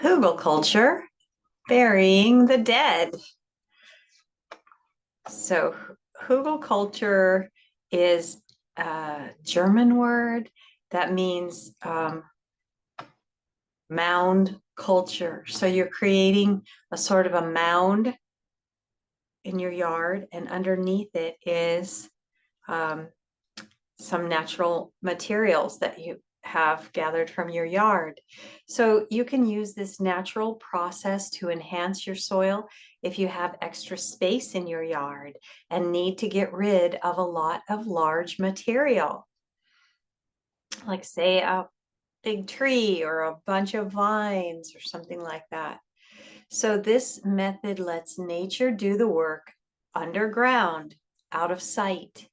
Hugelkultur, burying the dead. So Hugelkultur is a German word that means mound culture. So you're creating a sort of a mound in your yard, and underneath it is some natural materials that you have gathered from your yard. So you can use this natural process to enhance your soil if you have extra space in your yard and need to get rid of a lot of large material, like say a big tree or a bunch of vines or something like that. So this method lets nature do the work underground, out of sight.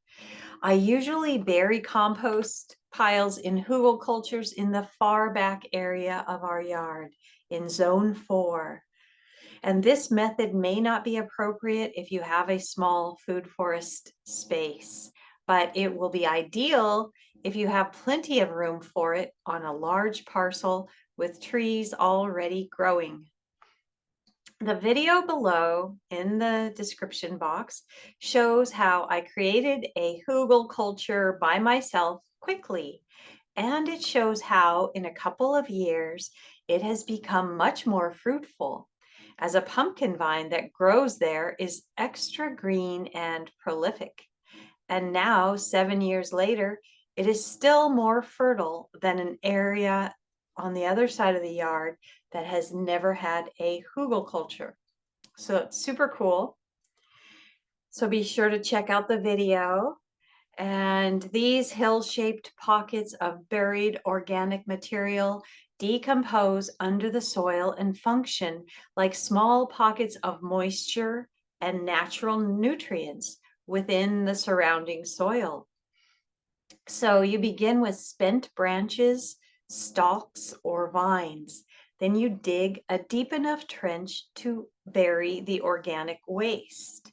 I usually bury compost piles in Hugelkulturs in the far back area of our yard in zone 4. And this method may not be appropriate if you have a small food forest space, but it will be ideal if you have plenty of room for it on a large parcel with trees already growing. The video below in the description box shows how I created a Hugelkultur by myself quickly, and it shows how in a couple of years it has become much more fruitful, as a pumpkin vine that grows there is extra green and prolific. And now, 7 years later, it is still more fertile than an area on the other side of the yard that has never had a Hugelkultur. So it's super cool. So be sure to check out the video. And these hill-shaped pockets of buried organic material decompose under the soil and function like small pockets of moisture and natural nutrients within the surrounding soil. So you begin with spent branches, stalks, or vines. Then you dig a deep enough trench to bury the organic waste.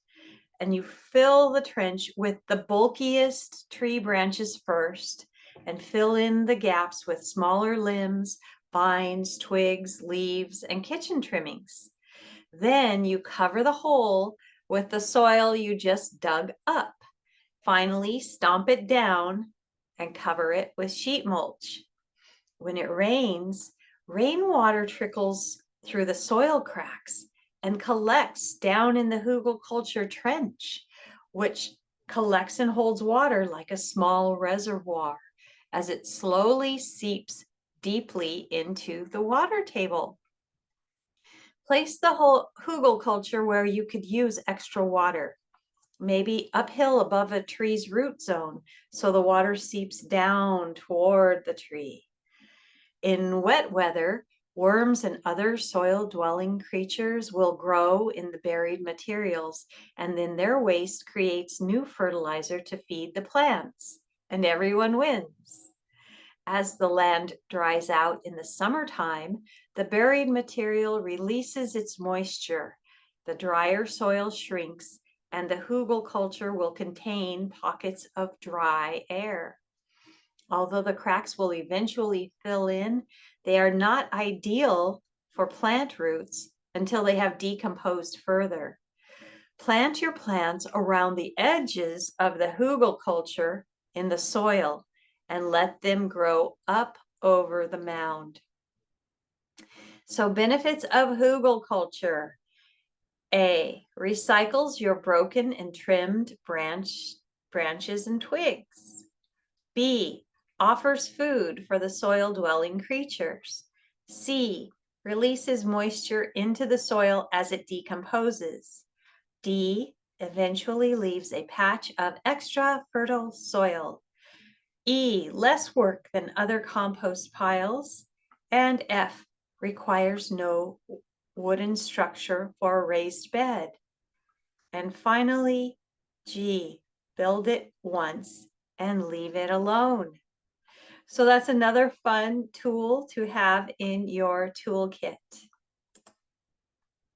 And you fill the trench with the bulkiest tree branches first and fill in the gaps with smaller limbs, vines, twigs, leaves, and kitchen trimmings. Then you cover the hole with the soil you just dug up. Finally, stomp it down and cover it with sheet mulch. When it rains, rainwater trickles through the soil cracks and collects down in the Hugelkultur trench, which collects and holds water like a small reservoir as it slowly seeps deeply into the water table. Place the whole Hugelkultur where you could use extra water, maybe uphill above a tree's root zone, so the water seeps down toward the tree. In wet weather, worms and other soil-dwelling creatures will grow in the buried materials, and then their waste creates new fertilizer to feed the plants, and everyone wins. As the land dries out in the summertime, the buried material releases its moisture. The drier soil shrinks, and the Hugelkultur will contain pockets of dry air. Although the cracks will eventually fill in, they are not ideal for plant roots until they have decomposed further. Plant your plants around the edges of the Hugelkultur in the soil and let them grow up over the mound. So benefits of Hugelkultur. A, recycles your broken and trimmed branches and twigs. B, offers food for the soil-dwelling creatures. C, releases moisture into the soil as it decomposes. D, eventually leaves a patch of extra fertile soil. E, less work than other compost piles. And F, requires no wooden structure for a raised bed. And finally, G, build it once and leave it alone. So that's another fun tool to have in your toolkit.